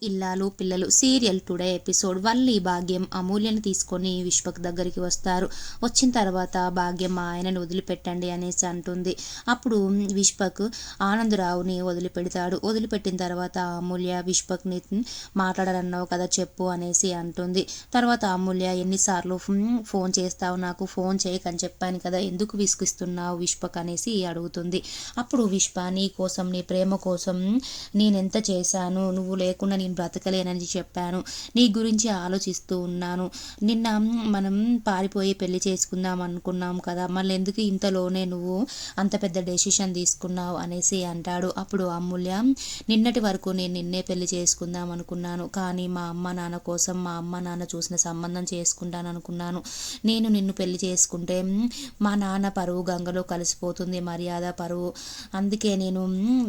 ఇల్లాలు పిల్లలు serial today episode. Valli భాగ్యం అమూల్యని తీసుకొని విశ్వక్ దగ్గరికి వస్తారు. వచ్చిన తర్వాత భాగ్యం మా ఆయనని వదిలిపెట్టండి అనేసి అంటుంది. అప్పుడు విశ్వక్ ఆనందరావుని వదిలిపెడతాడు. వదిలిపెట్టిన తర్వాత అమూల్య విశ్వక్ని మాట్లాడాలన్నావు కదా చెప్పు అనేసి అంటుంది. తర్వాత అమూల్య ఎన్నిసార్లు ఫోన్ చేస్తావు, నాకు ఫోన్ చేయకని చెప్పాను కదా, ఎందుకు విసిగిస్తున్నావు విశ్వక్ అనేసి అడుగుతుంది. అప్పుడు విశ్వ నీ కోసం, నీ ప్రేమ కోసం నేనెంత చేశాను, నువ్వు లేకుండా నేను బ్రతకలేనని చెప్పాను, నీ గురించి ఆలోచిస్తూ ఉన్నాను, నిన్న మనం పారిపోయి పెళ్లి చేసుకుందాం అనుకున్నాం కదా, మళ్ళీ ఎందుకు ఇంతలోనే నువ్వు అంత పెద్ద డెసిషన్ తీసుకున్నావు అనేసి అంటాడు. అప్పుడు అమూల్య నిన్నటి వరకు నేను నిన్నే పెళ్లి చేసుకుందాం అనుకున్నాను, కానీ మా అమ్మ నాన్న కోసం, మా అమ్మ నాన్న చూసిన సంబంధం చేసుకుంటాను అనుకున్నాను. నేను నిన్ను పెళ్లి చేసుకుంటే మా నాన్న పరువు గంగలో కలిసిపోతుంది, మర్యాద పరువు, అందుకే నేను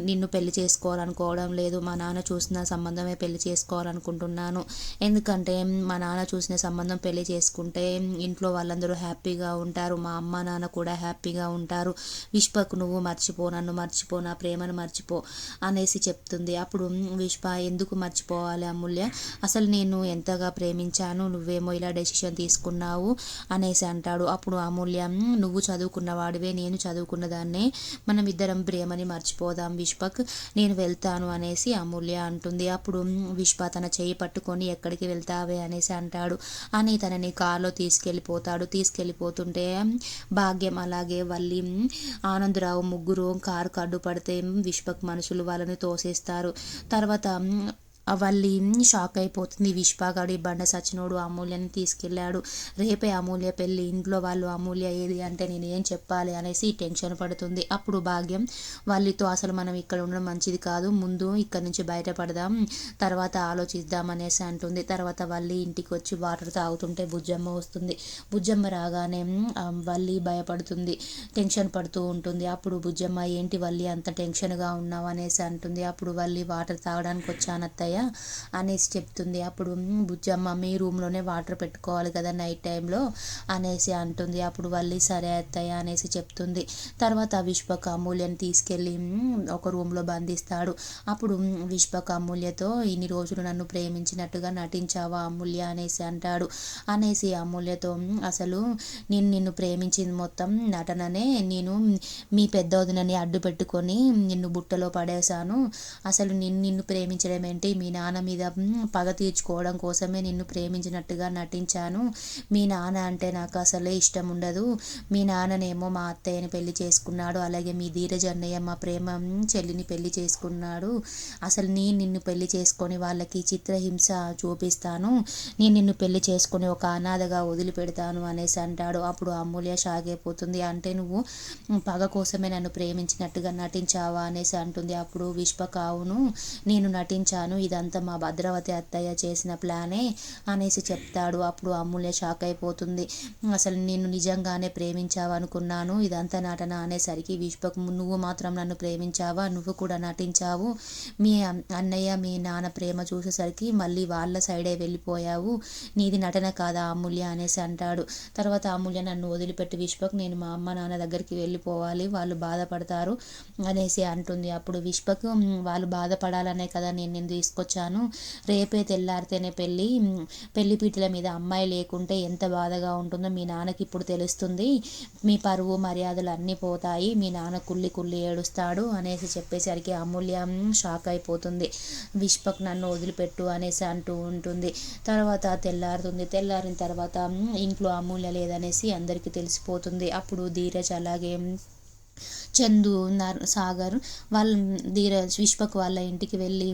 నిన్ను పెళ్లి చేసుకోవాలనుకోవడం లేదు, మా నాన్న చూసిన సంబంధమే పెళ్లి చేసుకోవాలనుకుంటున్నాను. ఎందుకంటే మా నాన్న చూసిన సంబంధం పెళ్లి చేసుకుంటే ఇంట్లో వాళ్ళందరూ హ్యాపీగా ఉంటారు, మా అమ్మ నాన్న కూడా హ్యాపీగా ఉంటారు. విశ్వకు నువ్వు మర్చిపో, నన్ను మర్చిపో, నా ప్రేమను మర్చిపో అనేసి చెప్తుంది. అప్పుడు విశ్వ ఎందుకు మర్చిపోవాలి అమూల్య, అసలు నేను ఎంతగా ప్రేమించాను, నువ్వేమో ఇలా డెసిషన్ తీసుకున్నావు అనేసి అంటాడు. అప్పుడు అమూల్య నువ్వు చదువుకున్న వాడివే, నేను చదువుకున్న దాన్నే, మనం ఇద్దరం ప్రేమని మర్చిపోదాం విశ్వక్, నేను వెళ్తాను అనేసి అమూల్య అంటుంది. అప్పుడు విశ్వ తన చేయి పట్టుకొని ఎక్కడికి వెళ్తావే అనేసి అంటాడు. అని తనని కారులో తీసుకెళ్ళిపోతుంటే భాగ్యం అలాగే వల్లి ఆనందరావు ముగ్గురు కారు అడ్డుపడితే విశ్వక్ మనుషులు వాళ్ళని తోసేస్తారు. తర్వాత వల్లి షాక్ అయిపోతుంది. విశ్వగాడి బండ సచినోడు అమూల్యని తీసుకెళ్ళాడు, రేపే అమూల్య పెళ్ళి, ఇంట్లో వాళ్ళు అమూల్య ఏది అంటే నేను ఏం చెప్పాలి అనేసి టెన్షన్ పడుతుంది. అప్పుడు భాగ్యం వాళ్ళతో అసలు మనం ఇక్కడ ఉండడం మంచిది కాదు, ముందు ఇక్కడ నుంచి బయటపడదాం, తర్వాత ఆలోచిద్దాం అనేసి అంటుంది. తర్వాత వల్లి ఇంటికి వచ్చి వాటర్ తాగుతుంటే బుజ్జమ్మ వస్తుంది. బుజ్జమ్మ రాగానే వల్లి భయపడుతుంది, టెన్షన్ పడుతూ ఉంటుంది. అప్పుడు బుజ్జమ్మ ఏంటి వల్లి అంత టెన్షన్గా ఉన్నావు అనేసి అంటుంది. అప్పుడు వల్లి వాటర్ తాగడానికి వచ్చాను అత్తయ్య అనేసి చెప్తుంది. అప్పుడు బుజ్జమ్మ మీ రూమ్లోనే వాటర్ పెట్టుకోవాలి కదా నైట్ టైంలో అనేసి అంటుంది. అప్పుడు వల్లి సరే అత్తయ్య అనేసి చెప్తుంది. తర్వాత విశ్వక్ అమూల్యని తీసుకెళ్ళి ఒక రూమ్లో బంధిస్తాడు. అప్పుడు విశ్వక్ అమూల్యతో ఇన్ని రోజులు నన్ను ప్రేమించినట్టుగా నటించావా అమూల్య అనేసి అంటాడు. అనేసి అమూల్యతో అసలు నేను నిన్ను ప్రేమించింది మొత్తం నటననే, నేను మీ పెద్ద వదినని అడ్డు పెట్టుకొని నిన్ను బుట్టలో పడేశాను, అసలు నిన్ను ప్రేమించడం ఏంటి, మీ నాన్న మీద పగ తీర్చుకోవడం కోసమే నిన్ను ప్రేమించినట్టుగా నటించాను, మీ నాన్న అంటే నాకు అసలే ఇష్టం ఉండదు, మీ నాన్ననేమో మా అత్తయ్యని పెళ్లి చేసుకున్నాడు, అలాగే మీ ధీరజ్ అన్నయ్య మా ప్రేమ చెల్లిని పెళ్లి చేసుకున్నాడు, అసలు నిన్ను పెళ్లి చేసుకొని వాళ్ళకి చిత్రహింస చూపిస్తాను, నేను నిన్ను పెళ్లి చేసుకొని ఒక అనాథగా వదిలిపెడతాను అనేసి అంటాడు. అప్పుడు అమూల్య షాక్ అయిపోతుంది. అంటే నువ్వు పగ కోసమే నన్ను ప్రేమించినట్టుగా నటించావా అనేసి అంటుంది. అప్పుడు విశ్వక్ అవును నేను నటించాను, ఇదంతా మా భద్రావతి అత్తయ్య చేసిన ప్లానే అనేసి చెప్తాడు. అప్పుడు అమూల్య షాక్ అయిపోతుంది. అసలు నేను నిజంగానే ప్రేమించావు అనుకున్నాను, ఇదంతా నటన అనేసరికి విశ్వక్ నువ్వు మాత్రం నన్ను ప్రేమించావా, నువ్వు కూడా నటించావు, మీ అన్నయ్య మీ నాన్న ప్రేమ చూసేసరికి మళ్ళీ వాళ్ళ సైడే వెళ్ళిపోయావు, నీది నటన కాదా అమూల్య అనేసి అంటాడు. తర్వాత అమూల్య నన్ను వదిలిపెట్టి విశ్వక్, నేను మా అమ్మ నాన్న దగ్గరికి వెళ్ళిపోవాలి, వాళ్ళు బాధపడతారు అనేసి అంటుంది. అప్పుడు విశ్వక్ వాళ్ళు బాధపడాలనే కదా నేను తీసుకొచ్చాను, రేపే తెల్లారితేనే పెళ్లి పీటల మీద అమ్మాయి లేకుంటే ఎంత బాధగా ఉంటుందో మీ నాన్నకి ఇప్పుడు తెలుస్తుంది, మీ పరువు మర్యాదలు అన్నీ పోతాయి, మీ నాన్న కుళ్ళి కుళ్ళి ఏడుస్తాడు అనేసి చెప్పేసరికి అమూల్య షాక్ అయిపోతుంది. విశ్వక్ నన్ను వదిలిపెట్టు అనేసి అంటూ ఉంటుంది. తర్వాత తెల్లారిన తర్వాత ఇంట్లో అమూల్య లేదనేసి అందరికీ తెలిసిపోతుంది. అప్పుడు ధీరజ్ అలాగే చందు సాగర్ వాళ్ళ విశ్వక్ వాళ్ళ ఇంటికి వెళ్ళి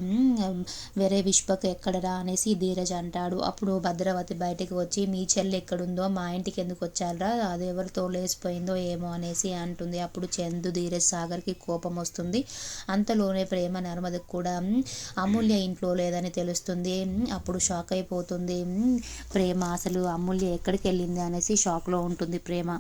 వేరే విశ్వక్ ఎక్కడరా అనేసి ధీరజ్ అంటాడు. అప్పుడు భద్రావతి బయటికి వచ్చి మీ చెల్లి ఎక్కడుందో, మా ఇంటికి ఎందుకు వచ్చారా, అది ఎవరితో లేచిపోయిందో ఏమో అనేసి అంటుంది. అప్పుడు చందు ధీరజ్ సాగర్కి కోపం వస్తుంది. అంతలోనే ప్రేమ నర్మదకు కూడా అమూల్య ఇంట్లో లేదని తెలుస్తుంది. అప్పుడు షాక్ అయిపోతుంది ప్రేమ, అసలు అమూల్య ఎక్కడికి వెళ్ళింది అనేసి షాక్లో ఉంటుంది ప్రేమ.